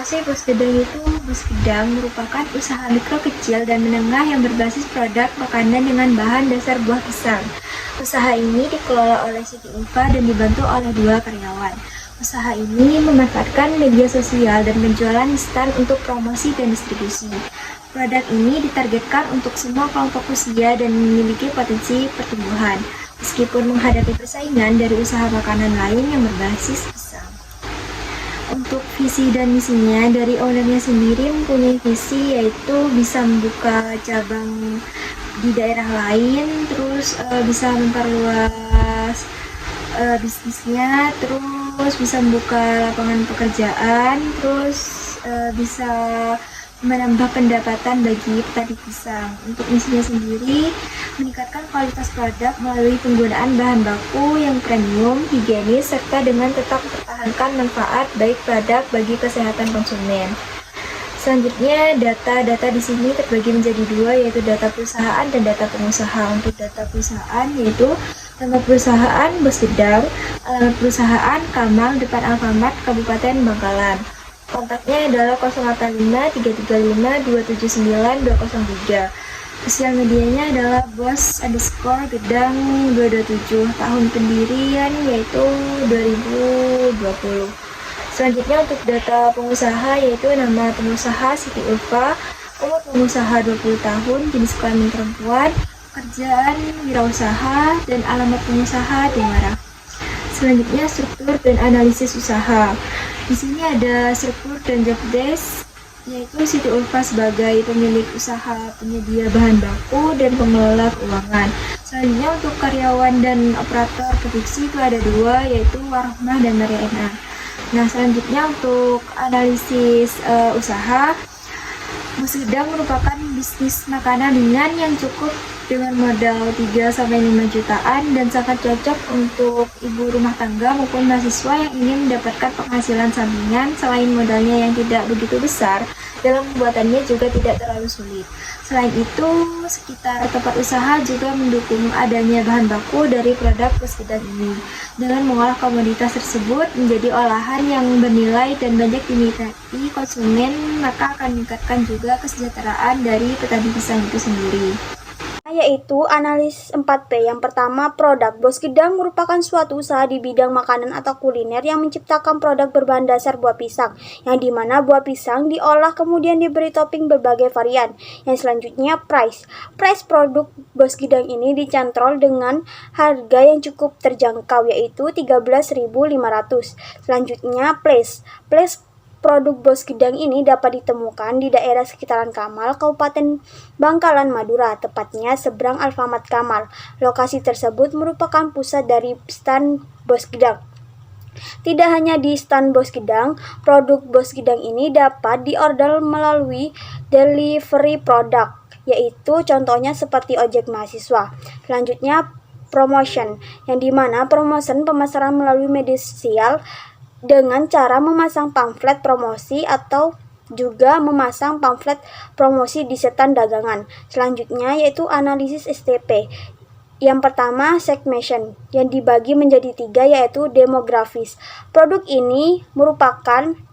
sih Bos Gedang itu? Bos Gedang merupakan usaha mikro kecil dan menengah yang berbasis produk makanan dengan bahan dasar buah pisang. Usaha ini dikelola oleh Siti Ulfa dan dibantu oleh 2 karyawan. Usaha ini memanfaatkan media sosial dan penjualan instan untuk promosi dan distribusi. Produk ini ditargetkan untuk semua kelompok usia dan memiliki potensi pertumbuhan, meskipun menghadapi persaingan dari usaha makanan lain yang berbasis pisang. Untuk visi dan misinya, dari ownernya sendiri mempunyai visi yaitu bisa membuka cabang di daerah lain, terus bisa memperluas bisnisnya, terus bisa membuka lapangan pekerjaan, terus bisa menambah pendapatan bagi petani pisang. Untuk misinya sendiri, meningkatkan kualitas produk melalui penggunaan bahan baku yang premium, higienis, serta dengan tetap mempertahankan manfaat baik produk bagi kesehatan konsumen. Selanjutnya, data-data di sini terbagi menjadi 2, yaitu data perusahaan dan data pengusaha. Untuk data perusahaan yaitu nama perusahaan Bos Gedang, alamat perusahaan Kamal, depan Alfamart, Kabupaten Bangkalan. Kontaknya adalah 085 335 279 203. Sosial medianya adalah bos_gedang 227. Tahun pendirian yaitu 2020. Selanjutnya untuk data pengusaha yaitu nama pengusaha Siti Ulfa, umur pengusaha 20 tahun, jenis kelamin perempuan, pekerjaan wirausaha, dan alamat pengusaha di Marang. Selanjutnya struktur dan analisis usaha. Di sini ada struktur dan job desk, yaitu Siti Ulfa sebagai pemilik usaha penyedia bahan baku dan pengelola keuangan. Selanjutnya untuk karyawan dan operator produksi itu ada 2, yaitu Warahmah dan Mariana. Nah, selanjutnya untuk analisis usaha, Bos Gedang merupakan bisnis makanan ringan yang cukup dengan modal 3-5 jutaan dan sangat cocok untuk ibu rumah tangga maupun mahasiswa yang ingin mendapatkan penghasilan sampingan. Selain modalnya yang tidak begitu besar, dalam pembuatannya juga tidak terlalu sulit. Selain itu, sekitar tempat usaha juga mendukung adanya bahan baku dari produk Bos Gedang ini. Dengan mengolah komoditas tersebut menjadi olahan yang bernilai dan banyak diminati konsumen, maka akan meningkatkan juga kesejahteraan dari petani pisang itu sendiri. Yaitu analis 4P. Yang pertama, produk. Bos Gedang merupakan suatu usaha di bidang makanan atau kuliner yang menciptakan produk berbahan dasar buah pisang, yang dimana buah pisang diolah kemudian diberi topping berbagai varian. Yang selanjutnya, price. Price produk Bos Gedang ini dicantrol dengan harga yang cukup terjangkau, yaitu 13.500. Selanjutnya, place. Place produk Bos Gedang ini dapat ditemukan di daerah sekitaran Kamal, Kabupaten Bangkalan, Madura, tepatnya seberang Alfamart Kamal. Lokasi tersebut merupakan pusat dari stan Bos Gedang. Tidak hanya di stan Bos Gedang, produk Bos Gedang ini dapat diorder melalui delivery produk, yaitu contohnya seperti ojek mahasiswa. Selanjutnya, promotion, yang dimana promotion pemasaran melalui media sosial dengan cara memasang pamflet promosi atau juga memasang pamflet promosi di stand dagangan. Selanjutnya yaitu analisis STP. Yang pertama, segmentation, yang dibagi menjadi 3, yaitu demografis. Produk ini merupakan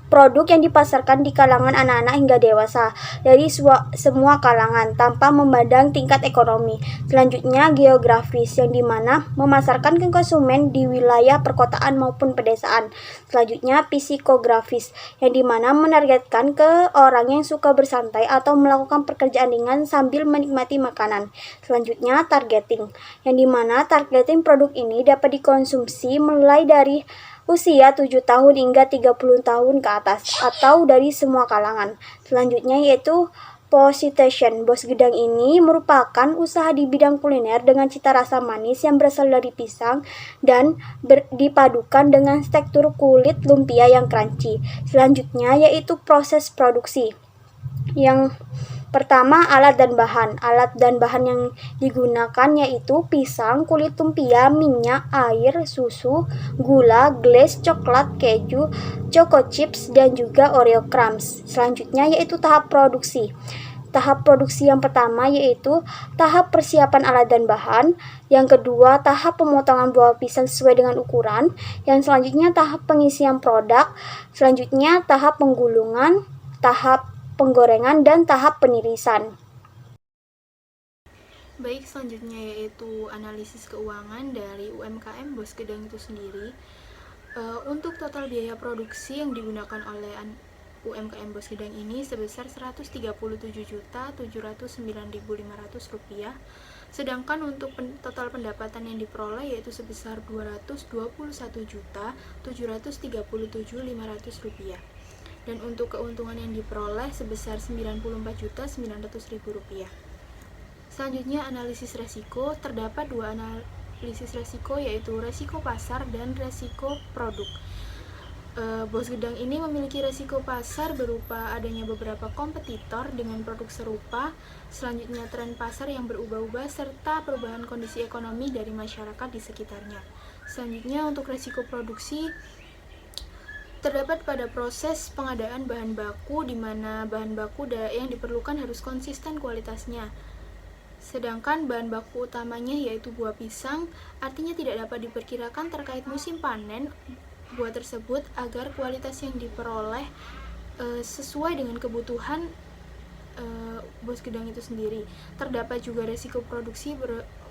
produk yang dipasarkan di kalangan anak-anak hingga dewasa dari semua kalangan tanpa memandang tingkat ekonomi. Selanjutnya geografis, yang dimana memasarkan ke konsumen di wilayah perkotaan maupun pedesaan. Selanjutnya psikografis, yang dimana menargetkan ke orang yang suka bersantai atau melakukan pekerjaan ringan sambil menikmati makanan. Selanjutnya targeting, yang dimana targeting produk ini dapat dikonsumsi mulai dari usia 7 tahun hingga 30 tahun ke atas atau dari semua kalangan. Selanjutnya yaitu positation. Bos Gedang ini merupakan usaha di bidang kuliner dengan cita rasa manis yang berasal dari pisang dan dipadukan dengan tekstur kulit lumpia yang crunchy. Selanjutnya yaitu proses produksi. Yang pertama, alat dan bahan. Alat dan bahan yang digunakan yaitu pisang, kulit lumpia, minyak, air, susu, gula, glaze, coklat, keju, choco chips, dan juga Oreo crumbs. Selanjutnya yaitu tahap produksi. Tahap produksi yang pertama yaitu tahap persiapan alat dan bahan, yang kedua tahap pemotongan buah pisang sesuai dengan ukuran, yang selanjutnya tahap pengisian produk, selanjutnya tahap penggulungan, tahap penggorengan, dan tahap penirisan. Baik, selanjutnya yaitu analisis keuangan dari UMKM Bos Gedang itu sendiri. Untuk total biaya produksi yang digunakan oleh UMKM Bos Gedang ini sebesar Rp137.709.500, sedangkan untuk total pendapatan yang diperoleh yaitu sebesar Rp221.737.500, dan untuk keuntungan yang diperoleh sebesar Rp94.900.000. Selanjutnya, analisis resiko. Terdapat dua analisis resiko, yaitu resiko pasar dan resiko produk. Bos Gedang ini memiliki resiko pasar berupa adanya beberapa kompetitor dengan produk serupa, selanjutnya tren pasar yang berubah-ubah, serta perubahan kondisi ekonomi dari masyarakat di sekitarnya. Selanjutnya, untuk resiko produksi terdapat pada proses pengadaan bahan baku, di mana bahan baku yang diperlukan harus konsisten kualitasnya. Sedangkan bahan baku utamanya yaitu buah pisang, artinya tidak dapat diperkirakan terkait musim panen buah tersebut agar kualitas yang diperoleh sesuai dengan kebutuhan Bos Gedang itu sendiri. Terdapat juga resiko produksi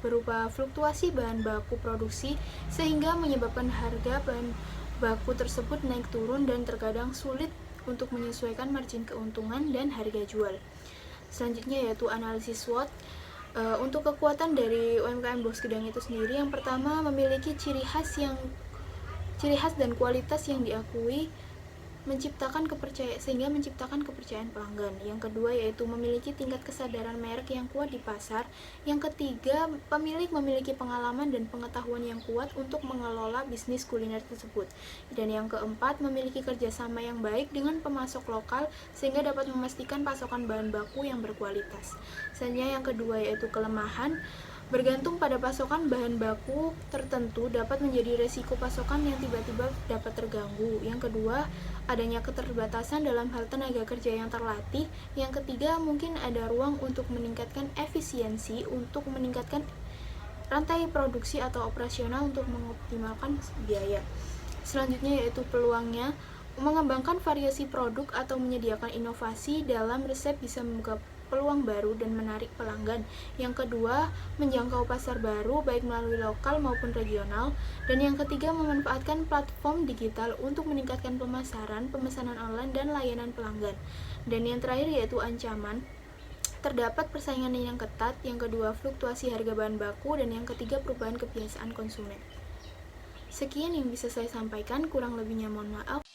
berupa fluktuasi bahan baku produksi sehingga menyebabkan harga bahan baku tersebut naik turun dan terkadang sulit untuk menyesuaikan margin keuntungan dan harga jual. Selanjutnya yaitu analisis SWOT. Untuk kekuatan dari UMKM Bos Gedang itu sendiri, yang pertama memiliki ciri khas dan kualitas yang diakui sehingga menciptakan kepercayaan pelanggan. Yang kedua yaitu memiliki tingkat kesadaran merek yang kuat di pasar. Yang ketiga, pemilik memiliki pengalaman dan pengetahuan yang kuat untuk mengelola bisnis kuliner tersebut. Dan yang keempat, memiliki kerjasama yang baik dengan pemasok lokal sehingga dapat memastikan pasokan bahan baku yang berkualitas. Selanjutnya yang kedua yaitu kelemahan. Bergantung pada pasokan bahan baku tertentu dapat menjadi resiko pasokan yang tiba-tiba dapat terganggu. Yang kedua, adanya keterbatasan dalam hal tenaga kerja yang terlatih. Yang ketiga, mungkin ada ruang untuk meningkatkan efisiensi, untuk meningkatkan rantai produksi atau operasional untuk mengoptimalkan biaya. Selanjutnya yaitu peluangnya. Mengembangkan variasi produk atau menyediakan inovasi dalam resep bisa membuka peluang baru dan menarik pelanggan. Yang kedua, menjangkau pasar baru baik melalui lokal maupun regional. Dan yang ketiga, memanfaatkan platform digital untuk meningkatkan pemasaran, pemesanan online, dan layanan pelanggan. Dan yang terakhir yaitu ancaman. Terdapat persaingan yang ketat. Yang kedua, fluktuasi harga bahan baku. Dan yang ketiga, perubahan kebiasaan konsumen. Sekian yang bisa saya sampaikan, kurang lebihnya mohon maaf.